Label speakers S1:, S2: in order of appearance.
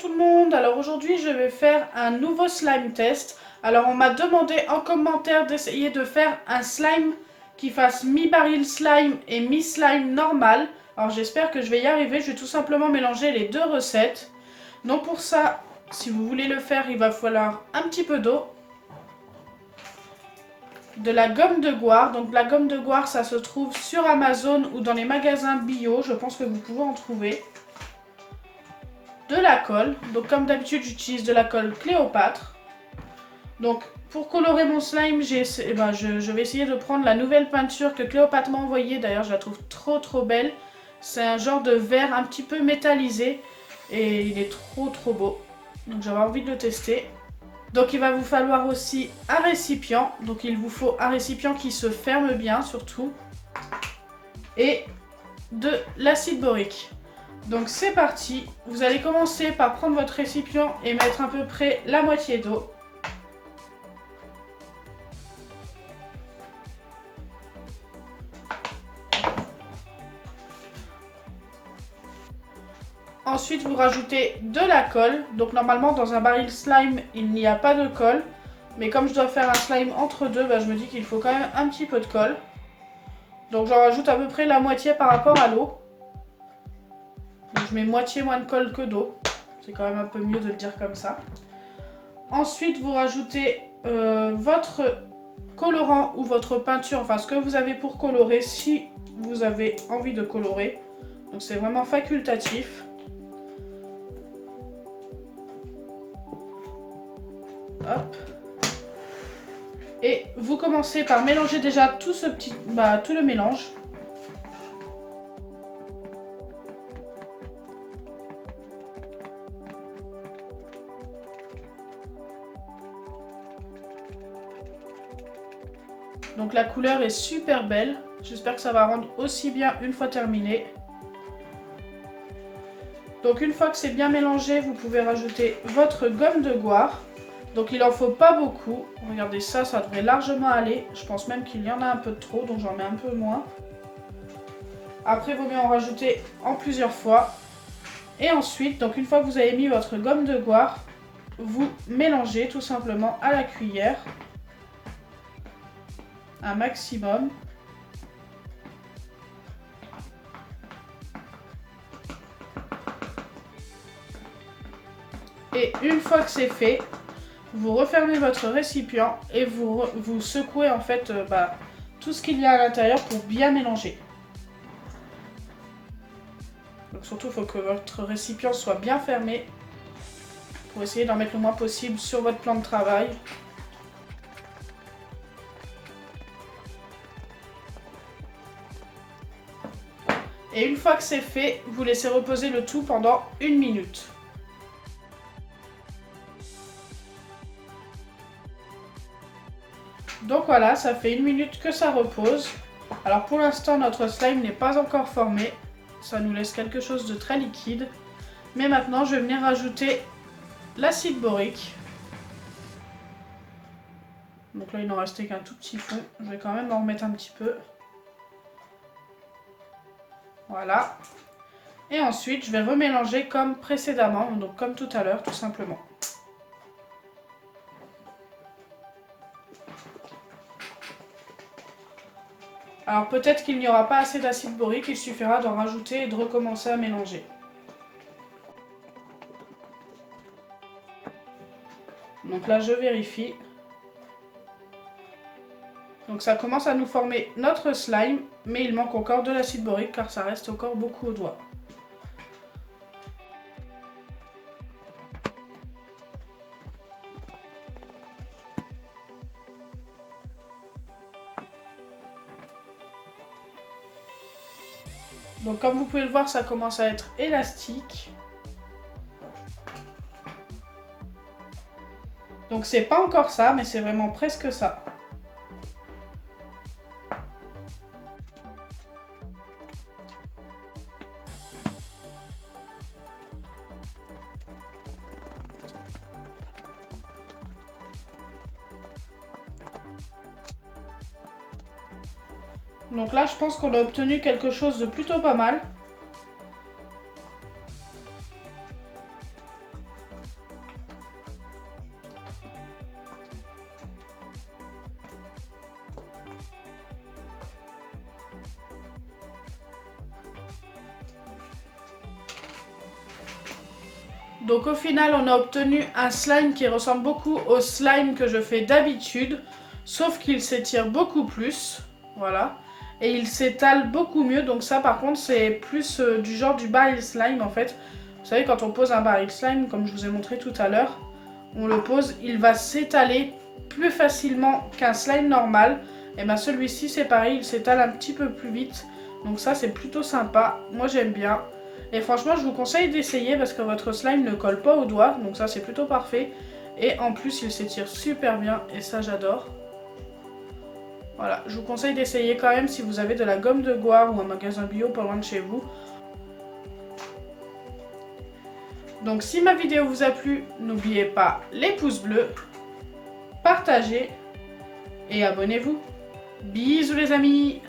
S1: tout le monde, alors aujourd'hui je vais faire un nouveau slime test. Alors on m'a demandé en commentaire d'essayer de faire un slime qui fasse mi-baril slime et mi-slime normal. Alors j'espère que je vais y arriver, je vais tout simplement mélanger les deux recettes. Donc pour ça, si vous voulez le faire, il va falloir un petit peu d'eau. De la gomme de goire, donc la gomme de goire ça se trouve sur Amazon ou dans les magasins bio, je pense que vous pouvez en trouver. De la colle, donc comme d'habitude j'utilise de la colle Cléopâtre. Donc pour colorer mon slime, je vais essayer de prendre la nouvelle peinture que Cléopâtre m'a envoyée, d'ailleurs je la trouve trop belle. C'est un genre de verre un petit peu métallisé et il est trop beau, donc j'avais envie de le tester. Donc il va vous falloir aussi un récipient, donc il vous faut un récipient qui se ferme bien surtout, et de l'acide borique. Donc c'est parti, vous allez commencer par prendre votre récipient et mettre à peu près la moitié d'eau. Ensuite vous rajoutez de la colle, donc normalement dans un baril slime il n'y a pas de colle, mais comme je dois faire un slime entre deux, je me dis qu'il faut quand même un petit peu de colle. Donc j'en rajoute à peu près la moitié par rapport à l'eau. Donc je mets moitié moins de colle que d'eau, c'est quand même un peu mieux de le dire comme ça. Ensuite vous rajoutez votre colorant ou votre peinture, enfin ce que vous avez pour colorer si vous avez envie de colorer. Donc c'est vraiment facultatif. Hop. Et vous commencez par mélanger déjà tout tout le mélange. Donc la couleur est super belle. J'espère que ça va rendre aussi bien une fois terminé. Donc une fois que c'est bien mélangé, vous pouvez rajouter votre gomme de goire. Donc il en faut pas beaucoup. Regardez ça, ça devrait largement aller. Je pense même qu'il y en a un peu de trop, donc j'en mets un peu moins. Après, il vaut mieux en rajouter en plusieurs fois. Et ensuite, donc une fois que vous avez mis votre gomme de goire, vous mélangez tout simplement à la cuillère. Un maximum. Et une fois que c'est fait, vous refermez votre récipient et vous secouez en fait tout ce qu'il y a à l'intérieur pour bien mélanger. Donc surtout, il faut que votre récipient soit bien fermé pour essayer d'en mettre le moins possible sur votre plan de travail. Et une fois que c'est fait, vous laissez reposer le tout pendant 1 minute. Donc voilà, ça fait 1 minute que ça repose. Alors pour l'instant, notre slime n'est pas encore formé. Ça nous laisse quelque chose de très liquide. Mais maintenant, je vais venir rajouter l'acide borique. Donc là, il n'en restait qu'un tout petit fond. Je vais quand même en remettre un petit peu. Voilà. Et ensuite, je vais remélanger comme précédemment, donc comme tout à l'heure, tout simplement. Alors peut-être qu'il n'y aura pas assez d'acide borique, il suffira d'en rajouter et de recommencer à mélanger. Donc là, je vérifie. Donc ça commence à nous former notre slime, mais il manque encore de l'acide borique car ça reste encore beaucoup au doigt. Donc comme vous pouvez le voir, ça commence à être élastique. Donc c'est pas encore ça, mais c'est vraiment presque ça. Donc là, je pense qu'on a obtenu quelque chose de plutôt pas mal. Donc au final, on a obtenu un slime qui ressemble beaucoup au slime que je fais d'habitude, sauf qu'il s'étire beaucoup plus, voilà. Et il s'étale beaucoup mieux, donc ça par contre c'est plus du genre du baril slime en fait. Vous savez, quand on pose un baril slime, comme je vous ai montré tout à l'heure, on le pose, il va s'étaler plus facilement qu'un slime normal. Et bien celui-ci c'est pareil, il s'étale un petit peu plus vite, donc ça c'est plutôt sympa, moi j'aime bien. Et franchement, je vous conseille d'essayer parce que votre slime ne colle pas aux doigts. Donc ça, c'est plutôt parfait. Et en plus, il s'étire super bien. Et ça, j'adore. Voilà, je vous conseille d'essayer quand même si vous avez de la gomme de goire ou un magasin bio pas loin de chez vous. Donc si ma vidéo vous a plu, n'oubliez pas les pouces bleus, partagez et abonnez-vous. Bisous les amis!